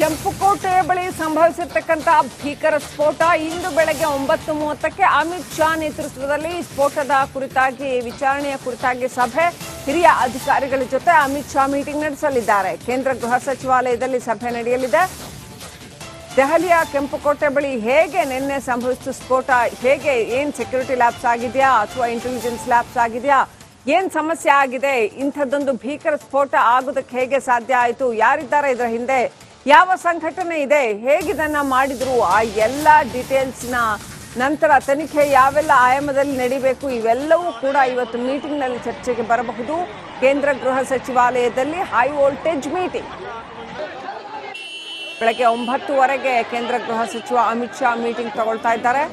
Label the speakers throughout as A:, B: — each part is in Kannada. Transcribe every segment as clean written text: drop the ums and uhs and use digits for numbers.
A: ಕೆಂಪುಕೋಟೆ ಬಳಿ ಸಂಭವಿಸಿರ್ತಕ್ಕಂಥ ಭೀಕರ ಸ್ಫೋಟ ಇಂದು ಬೆಳಗ್ಗೆ 9:30ಕ್ಕೆ ಅಮಿತ್ ಶಾ ನೇತೃತ್ವದಲ್ಲಿ ಸ್ಫೋಟದ ಕುರಿತಾಗಿ ವಿಚಾರಣೆಯ ಕುರಿತಾಗಿ ಸಭೆ ಹಿರಿಯ ಅಧಿಕಾರಿಗಳ ಜೊತೆ ಅಮಿತ್ ಶಾ ಮೀಟಿಂಗ್ ನಡೆಸಲಿದ್ದಾರೆ. ಕೇಂದ್ರ ಗೃಹ ಸಚಿವಾಲಯದಲ್ಲಿ ಸಭೆ ನಡೆಯಲಿದೆ. ದೆಹಲಿಯ ಕೆಂಪುಕೋಟೆ ಬಳಿ ಹೇಗೆ ನಿನ್ನೆ ಸಂಭವಿಸಿದ ಸ್ಫೋಟ, ಹೇಗೆ ಏನ್ ಸೆಕ್ಯೂರಿಟಿ ಲ್ಯಾಬ್ಸ್ ಆಗಿದೆಯಾ ಅಥವಾ ಇಂಟೆಲಿಜೆನ್ಸ್ ಲ್ಯಾಬ್ಸ್ ಆಗಿದೆಯಾ, ಏನ್ ಸಮಸ್ಯೆ ಆಗಿದೆ, ಇಂಥದ್ದೊಂದು ಭೀಕರ ಸ್ಫೋಟ ಆಗೋದಕ್ಕೆ ಹೇಗೆ ಸಾಧ್ಯ ಆಯಿತು, ಯಾರಿದ್ದಾರೆ ಇದರ ಹಿಂದೆ, ಯಾವ ಸಂಘಟನೆ ಇದೆ, ಹೇಗಿದನ್ನ ಮಾಡಿದ್ರು, ಆ ಎಲ್ಲ ಡೀಟೇಲ್ಸ್ನ ನಂತರ ತನಿಖೆ ಯಾವೆಲ್ಲ ಆಯಾಮದಲ್ಲಿ ನಡೀಬೇಕು ಇವೆಲ್ಲವೂ ಕೂಡ ಇವತ್ತು ಮೀಟಿಂಗ್ನಲ್ಲಿ ಚರ್ಚೆಗೆ ಬರಬಹುದು. ಕೇಂದ್ರ ಗೃಹ ಸಚಿವಾಲಯದಲ್ಲಿ ಹೈ ವೋಲ್ಟೇಜ್ ಮೀಟಿಂಗ್ ಬೆಳಗ್ಗೆ 9:00ವರೆಗೆ ಕೇಂದ್ರ ಗೃಹ ಸಚಿವ ಅಮಿತ್ ಶಾ ಮೀಟಿಂಗ್ ತಗೊಳ್ತಾ ಇದ್ದಾರೆ.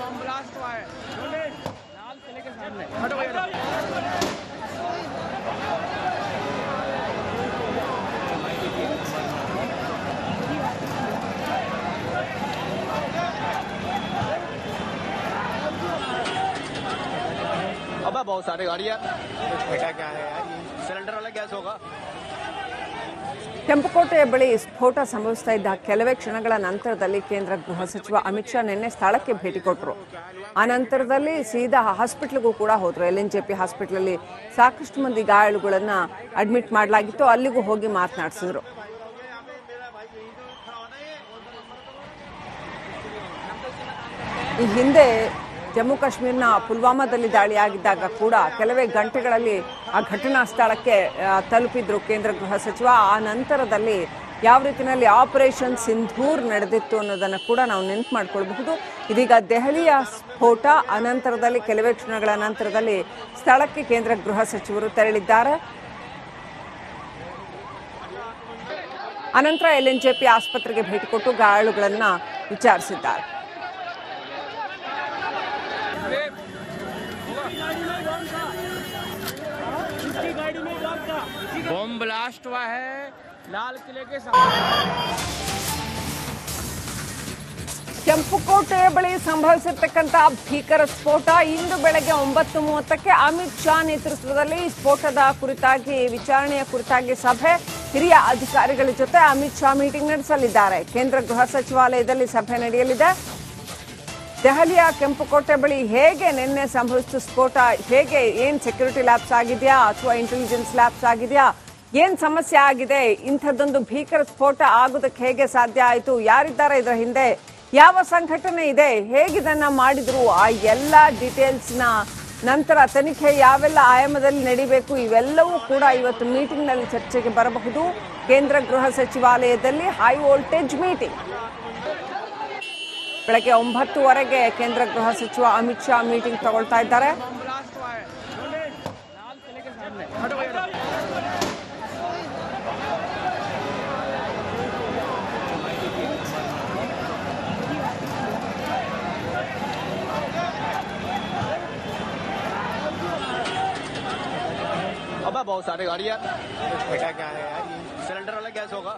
B: बहुत सारे गाड़ियां बेटा क्या है यार, ये सिलेंडर वाला गैस होगा.
A: ಕೆಂಪುಕೋಟೆ ಬಳಿ ಸ್ಫೋಟ ಸಂಭವಿಸ್ತಾ ಇದ್ದ ಕೆಲವೇ ಕ್ಷಣಗಳ ನಂತರದಲ್ಲಿ ಕೇಂದ್ರ ಗೃಹ ಸಚಿವ ಅಮಿತ್ ಶಾ ನಿನ್ನೆ ಸ್ಥಳಕ್ಕೆ ಭೇಟಿ ಕೊಟ್ಟರು. ಆ ನಂತರದಲ್ಲಿ ಸೀದಾ ಹಾಸ್ಪಿಟ್ಲ್ಗೂ ಕೂಡ ಹೋದ್ರು. LNJP ಹಾಸ್ಪಿಟ್ಲಲ್ಲಿ ಸಾಕಷ್ಟು ಮಂದಿ ಗಾಯಾಳುಗಳನ್ನ ಅಡ್ಮಿಟ್ ಮಾಡಲಾಗಿತ್ತು. ಅಲ್ಲಿಗೂ ಹೋಗಿ ಮಾತನಾಡಿಸಿದ್ರು. ಈ ಹಿಂದೆ ಜಮ್ಮು ಕಾಶ್ಮೀರ್ನ ಪುಲ್ವಾಮಾದಲ್ಲಿ ದಾಳಿಯಾಗಿದ್ದಾಗ ಕೂಡ ಕೆಲವೇ ಗಂಟೆಗಳಲ್ಲಿ ಆ ಘಟನಾ ಸ್ಥಳಕ್ಕೆ ತಲುಪಿದ್ರು ಕೇಂದ್ರ ಗೃಹ ಸಚಿವ. ಆ ನಂತರದಲ್ಲಿ ಯಾವ ರೀತಿಯಲ್ಲಿ ಆಪರೇಷನ್ ಸಿಂಧೂರ್ ನಡೆದಿತ್ತು ಅನ್ನೋದನ್ನು ಕೂಡ ನಾವು ನೆನಪು ಮಾಡ್ಕೊಳ್ಬಹುದು. ಇದೀಗ ದೆಹಲಿಯ ಸ್ಫೋಟ ಅನಂತರದಲ್ಲಿ ಕೆಲವೇ ಕ್ಷಣಗಳ ನಂತರದಲ್ಲಿ ಸ್ಥಳಕ್ಕೆ ಕೇಂದ್ರ ಗೃಹ ಸಚಿವರು ತೆರಳಿದ್ದಾರೆ. ಅನಂತರ LNJP ಆಸ್ಪತ್ರೆಗೆ ಭೇಟಿ ಕೊಟ್ಟು ಗಾಯಾಳುಗಳನ್ನ ವಿಚಾರಿಸಿದ್ದಾರೆ.
B: बॉम्ब ब्लास्ट हुआ है लाल किले के
A: ಕೆಂಪುಕೋಟೆ ಬಳಿ ಸಂಭವಿಸಿರ್ತಕ್ಕಂಥ ಭೀಕರ ಸ್ಫೋಟ ಇಂದು ಬೆಳಗ್ಗೆ 9:30ಕ್ಕೆ ಅಮಿತ್ ಶಾ ನೇತೃತ್ವದಲ್ಲಿ ಸ್ಫೋಟದ ಕುರಿತಾಗಿ ವಿಚಾರಣೆಯ ಕುರಿತಾಗಿ ಸಭೆ ಹಿರಿಯ ಅಧಿಕಾರಿಗಳ ಜೊತೆ ಅಮಿತ್ ಶಾ ಮೀಟಿಂಗ್ ನಡೆಸಲಿದ್ದಾರೆ. ಕೇಂದ್ರ ಗೃಹ ಸಚಿವಾಲಯದಲ್ಲಿ ಸಭೆ ನಡೆಯಲಿದೆ. ದೆಹಲಿಯ ಕೆಂಪುಕೋಟೆ ಬಳಿ ಹೇಗೆ ನಿನ್ನೆ ಸಂಭವಿಸಿದ ಸ್ಫೋಟ, ಹೇಗೆ ಏನ್ ಸೆಕ್ಯೂರಿಟಿ ಲ್ಯಾಬ್ಸ್ ಆಗಿದೆಯಾ ಅಥವಾ ಇಂಟೆಲಿಜೆನ್ಸ್ ಲ್ಯಾಬ್ಸ್ ಆಗಿದೆಯಾ, ಏನ್ ಸಮಸ್ಯೆ ಆಗಿದೆ, ಇಂಥದ್ದೊಂದು ಭೀಕರ ಸ್ಫೋಟ ಆಗೋದಕ್ಕೆ ಹೇಗೆ ಸಾಧ್ಯ ಆಯಿತು, ಯಾರಿದ್ದಾರೆ ಇದರ ಹಿಂದೆ, ಯಾವ ಸಂಘಟನೆ ಇದೆ, ಹೇಗಿದನ್ನ ಮಾಡಿದ್ರು, ಆ ಎಲ್ಲ ಡೀಟೇಲ್ಸ್ನ ನಂತರ ತನಿಖೆ ಯಾವೆಲ್ಲ ಆಯಾಮದಲ್ಲಿ ನಡೀಬೇಕು ಇವೆಲ್ಲವೂ ಕೂಡ ಇವತ್ತು ಮೀಟಿಂಗ್ನಲ್ಲಿ ಚರ್ಚೆಗೆ ಬರಬಹುದು. ಕೇಂದ್ರ ಗೃಹ ಸಚಿವಾಲಯದಲ್ಲಿ ಹೈ ವೋಲ್ಟೇಜ್ ಮೀಟಿಂಗ್ ಬೆಳಗ್ಗೆ 9:00ವರೆಗೆ ಕೇಂದ್ರ ಗೃಹ ಸಚಿವ ಅಮಿತ್ ಶಾ ಮೀಟಿಂಗ್ ತಗೊಳ್ತಾ ಇದ್ದಾರೆ.
B: अब बहुत सारे गाड़ियां बेटा क्या है यार, ये सिलेंडर वाला गैस होगा.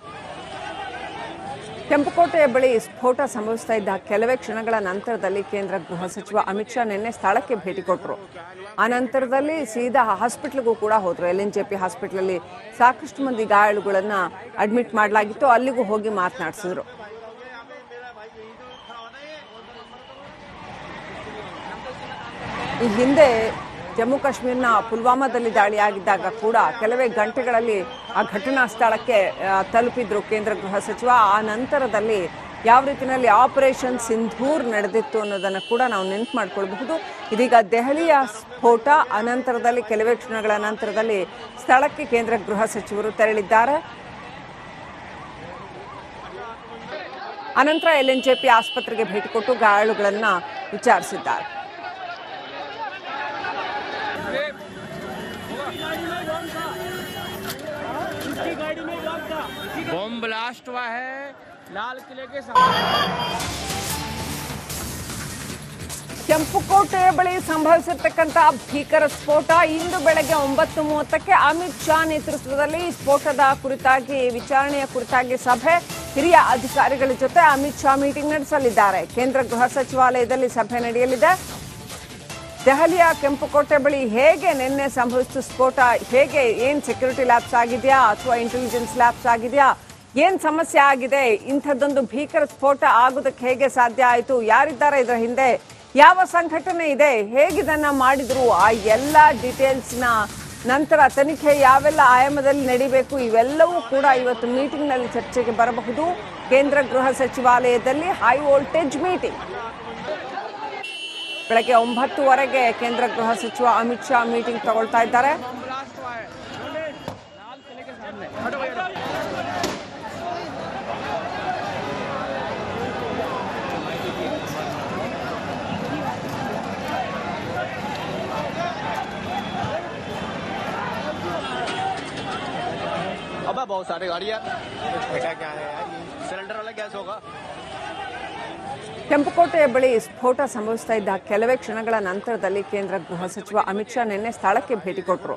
A: ಕೆಂಪುಕೋಟೆ ಬಳಿ ಸ್ಫೋಟ ಸಂಭವಿಸ್ತಾ ಇದ್ದ ಕೆಲವೇ ಕ್ಷಣಗಳ ನಂತರದಲ್ಲಿ ಕೇಂದ್ರ ಗೃಹ ಸಚಿವ ಅಮಿತ್ ಶಾ ನಿನ್ನೆ ಸ್ಥಳಕ್ಕೆ ಭೇಟಿ ಕೊಟ್ಟರು. ಆ ನಂತರದಲ್ಲಿ ಸೀದಾ ಹಾಸ್ಪಿಟ್ಲ್ಗೂ ಕೂಡ ಹೋದ್ರು. LNJP ಹಾಸ್ಪಿಟ್ಲಲ್ಲಿ ಸಾಕಷ್ಟು ಮಂದಿ ಗಾಯಾಳುಗಳನ್ನ ಅಡ್ಮಿಟ್ ಮಾಡಲಾಗಿತ್ತು. ಅಲ್ಲಿಗೂ ಹೋಗಿ ಮಾತನಾಡಿಸಿದ್ರು. ಈ ಹಿಂದೆ ಜಮ್ಮು ಕಾಶ್ಮೀರ್ನ ಪುಲ್ವಾಮಾದಲ್ಲಿ ದಾಳಿಯಾಗಿದ್ದಾಗ ಕೂಡ ಕೆಲವೇ ಗಂಟೆಗಳಲ್ಲಿ ಆ ಘಟನಾ ಸ್ಥಳಕ್ಕೆ ತಲುಪಿದ್ರು ಕೇಂದ್ರ ಗೃಹ ಸಚಿವ. ಆ ನಂತರದಲ್ಲಿ ಯಾವ ರೀತಿಯಲ್ಲಿ ಆಪರೇಷನ್ ಸಿಂಧೂರ್ ನಡೆದಿತ್ತು ಅನ್ನೋದನ್ನು ಕೂಡ ನಾವು ನೆನಪು ಮಾಡ್ಕೊಳ್ಬಹುದು. ಇದೀಗ ದೆಹಲಿಯ ಸ್ಫೋಟ ಅನಂತರದಲ್ಲಿ ಕೆಲವೇ ಕ್ಷಣಗಳ ನಂತರದಲ್ಲಿ ಸ್ಥಳಕ್ಕೆ ಕೇಂದ್ರ ಗೃಹ ಸಚಿವರು ತೆರಳಿದ್ದಾರೆ. ಅನಂತರ LNJP ಆಸ್ಪತ್ರೆಗೆ ಭೇಟಿ ಕೊಟ್ಟು ಗಾಯಾಳುಗಳನ್ನ ವಿಚಾರಿಸಿದ್ದಾರೆ.
B: बॉम्ब ब्लास्ट हुआ है लाल किले के
A: ಕೆಂಪುಕೋಟೆ ಬಳಿ ಸಂಭವಿಸಿರ್ತಕ್ಕಂಥ ಭೀಕರ ಸ್ಫೋಟ ಇಂದು ಬೆಳಗ್ಗೆ 9:30ಕ್ಕೆ ಅಮಿತ್ ಶಾ ನೇತೃತ್ವದಲ್ಲಿ ಸ್ಫೋಟದ ಕುರಿತಾಗಿ ವಿಚಾರಣೆಯ ಕುರಿತಾಗಿ ಸಭೆ ಹಿರಿಯ ಅಧಿಕಾರಿಗಳ ಜೊತೆ ಅಮಿತ್ ಶಾ ಮೀಟಿಂಗ್ ನಡೆಸಲಿದ್ದಾರೆ. ಕೇಂದ್ರ ಗೃಹ ಸಚಿವಾಲಯದಲ್ಲಿ ಸಭೆ ನಡೆಯಲಿದೆ. ದೆಹಲಿಯ ಕೆಂಪುಕೋಟೆ ಬಳಿ ಹೇಗೆ ನಿನ್ನೆ ಸಂಭವಿಸಿದ ಸ್ಫೋಟ, ಹೇಗೆ ಏನ್ ಸೆಕ್ಯೂರಿಟಿ ಲ್ಯಾಬ್ಸ್ ಆಗಿದೆಯಾ ಅಥವಾ ಇಂಟೆಲಿಜೆನ್ಸ್ ಲ್ಯಾಬ್ಸ್ ಆಗಿದೆಯಾ, ಏನ್ ಸಮಸ್ಯೆ ಆಗಿದೆ, ಇಂಥದ್ದೊಂದು ಭೀಕರ ಸ್ಫೋಟ ಆಗೋದಕ್ಕೆ ಹೇಗೆ ಸಾಧ್ಯ ಆಯಿತು, ಯಾರಿದ್ದಾರೆ ಇದರ ಹಿಂದೆ, ಯಾವ ಸಂಘಟನೆ ಇದೆ, ಹೇಗಿದನ್ನ ಮಾಡಿದ್ರು, ಆ ಎಲ್ಲ ಡೀಟೇಲ್ಸ್ನ ನಂತರ ತನಿಖೆ ಯಾವೆಲ್ಲ ಆಯಾಮದಲ್ಲಿ ನಡೀಬೇಕು, ಇವೆಲ್ಲವೂ ಕೂಡ ಇವತ್ತು ಮೀಟಿಂಗ್ನಲ್ಲಿ ಚರ್ಚೆಗೆ ಬರಬಹುದು. ಕೇಂದ್ರ ಗೃಹ ಸಚಿವಾಲಯದಲ್ಲಿ ಹೈ ವೋಲ್ಟೇಜ್ ಮೀಟಿಂಗ್ ಬೆಳಗ್ಗೆ 9:00 ಕೇಂದ್ರ ಗೃಹ ಸಚಿವ ಅಮಿತ್ ಶಾ ಮೀಟಿಂಗ್ ತಗೊಳ್ತಾ ಇದ್ದಾರೆ.
B: अब बहुत सारे गाड़ी यार बेटा क्या है यार, ये सिलेंडर वाला गैस होगा.
A: ಕೆಂಪುಕೋಟೆಯ ಬಳಿ ಸ್ಫೋಟ ಸಂಭವಿಸ್ತಾ ಇದ್ದ ಕೆಲವೇ ಕ್ಷಣಗಳ ನಂತರದಲ್ಲಿ ಕೇಂದ್ರ ಗೃಹ ಸಚಿವ ಅಮಿತ್ ಶಾ ನಿನ್ನೆ ಸ್ಥಳಕ್ಕೆ ಭೇಟಿ ಕೊಟ್ಟರು.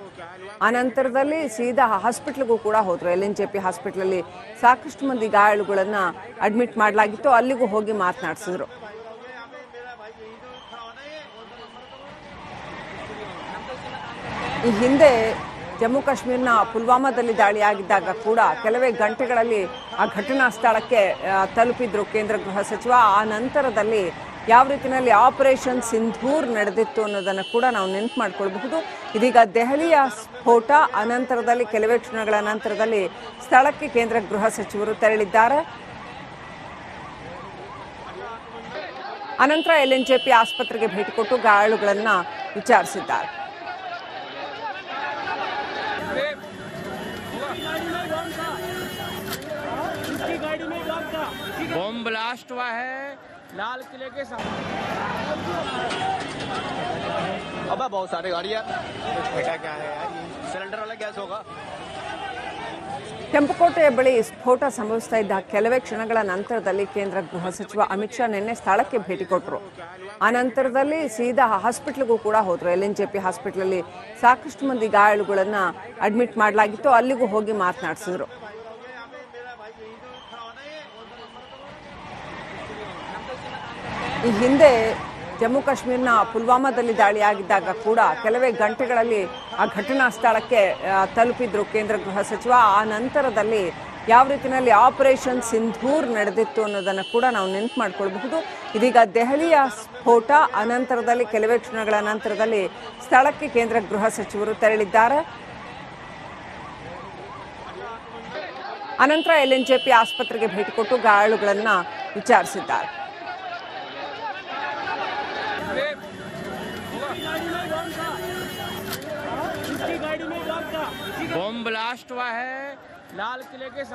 A: ಆ ನಂತರದಲ್ಲಿ ಸೀದಾ ಹಾಸ್ಪಿಟ್ಲ್ಗೂ ಕೂಡ ಹೋದ್ರು. LNJP ಹಾಸ್ಪಿಟ್ಲಲ್ಲಿ ಸಾಕಷ್ಟು ಮಂದಿ ಗಾಯಾಳುಗಳನ್ನ ಅಡ್ಮಿಟ್ ಮಾಡಲಾಗಿತ್ತು, ಅಲ್ಲಿಗೂ ಹೋಗಿ ಮಾತನಾಡಿಸಿದ್ರು. ಈ ಹಿಂದೆ ಜಮ್ಮು ಕಾಶ್ಮೀರ್ನ ಪುಲ್ವಾಮಾದಲ್ಲಿ ದಾಳಿಯಾಗಿದ್ದಾಗ ಕೂಡ ಕೆಲವೇ ಗಂಟೆಗಳಲ್ಲಿ ಆ ಘಟನಾ ಸ್ಥಳಕ್ಕೆ ತಲುಪಿದ್ರು ಕೇಂದ್ರ ಗೃಹ ಸಚಿವ. ಆ ನಂತರದಲ್ಲಿ ಯಾವ ರೀತಿಯಲ್ಲಿ ಆಪರೇಷನ್ ಸಿಂಧೂರ್ ನಡೆದಿತ್ತು ಅನ್ನೋದನ್ನು ಕೂಡ ನಾವು ನೆನಪು ಮಾಡ್ಕೊಳ್ಬಹುದು. ಇದೀಗ ದೆಹಲಿಯ ಸ್ಫೋಟ ಅನಂತರದಲ್ಲಿ ಕೆಲವೇ ಕ್ಷಣಗಳ ನಂತರದಲ್ಲಿ ಸ್ಥಳಕ್ಕೆ ಕೇಂದ್ರ ಗೃಹ ಸಚಿವರು ತೆರಳಿದ್ದಾರೆ. ಅನಂತರ LNJP ಆಸ್ಪತ್ರೆಗೆ ಭೇಟಿ ಕೊಟ್ಟು ಗಾಯಾಳುಗಳನ್ನ ವಿಚಾರಿಸಿದ್ದಾರೆ.
C: बॉम्ब ब्लास्ट हुआ है लाल किले के सामने.
B: अब बहुत सारे गाड़ी यार बेटा क्या है यार, ये सिलेंडर वाला गैस होगा.
A: ಕೆಂಪುಕೋಟೆಯ ಬಳಿ ಸ್ಫೋಟ ಸಂಭವಿಸ್ತಾ ಇದ್ದ ಕೆಲವೇ ಕ್ಷಣಗಳ ನಂತರದಲ್ಲಿ ಕೇಂದ್ರ ಗೃಹ ಸಚಿವ ಅಮಿತ್ ಶಾ ನಿನ್ನೆ ಸ್ಥಳಕ್ಕೆ ಭೇಟಿ ಕೊಟ್ಟರು. ಆ ನಂತರದಲ್ಲಿ ಸೀದಾ ಹಾಸ್ಪಿಟ್ಲ್ಗೂ ಕೂಡ ಹೋದ್ರು. LNJP ಹಾಸ್ಪಿಟ್ಲಲ್ಲಿ ಸಾಕಷ್ಟು ಮಂದಿ ಗಾಯಾಳುಗಳನ್ನ ಅಡ್ಮಿಟ್ ಮಾಡಲಾಗಿತ್ತು, ಅಲ್ಲಿಗೂ ಹೋಗಿ ಮಾತನಾಡಿಸಿದ್ರು. ಈ ಹಿಂದೆ ಜಮ್ಮು ಕಾಶ್ಮೀರ್ನ ಪುಲ್ವಾಮಾದಲ್ಲಿ ದಾಳಿಯಾಗಿದ್ದಾಗ ಕೂಡ ಕೆಲವೇ ಗಂಟೆಗಳಲ್ಲಿ ಆ ಘಟನಾ ಸ್ಥಳಕ್ಕೆ ತಲುಪಿದ್ರು ಕೇಂದ್ರ ಗೃಹ ಸಚಿವ. ಆ ನಂತರದಲ್ಲಿ ಯಾವ ರೀತಿಯಲ್ಲಿ ಆಪರೇಷನ್ ಸಿಂಧೂರ್ ನಡೆದಿತ್ತು ಅನ್ನೋದನ್ನು ಕೂಡ ನಾವು ನೆನಪು ಮಾಡ್ಕೊಳ್ಬಹುದು. ಇದೀಗ ದೆಹಲಿಯ ಸ್ಫೋಟ ಅನಂತರದಲ್ಲಿ ಕೆಲವೇ ಕ್ಷಣಗಳ ನಂತರದಲ್ಲಿ ಸ್ಥಳಕ್ಕೆ ಕೇಂದ್ರ ಗೃಹ ಸಚಿವರು ತೆರಳಿದ್ದಾರೆ. ಅನಂತರ LNJP ಆಸ್ಪತ್ರೆಗೆ ಭೇಟಿ ಕೊಟ್ಟು ಗಾಯಾಳುಗಳನ್ನ ವಿಚಾರಿಸಿದ್ದಾರೆ.
C: बॉम्ब ब्लास्ट हुआ है लाल किले के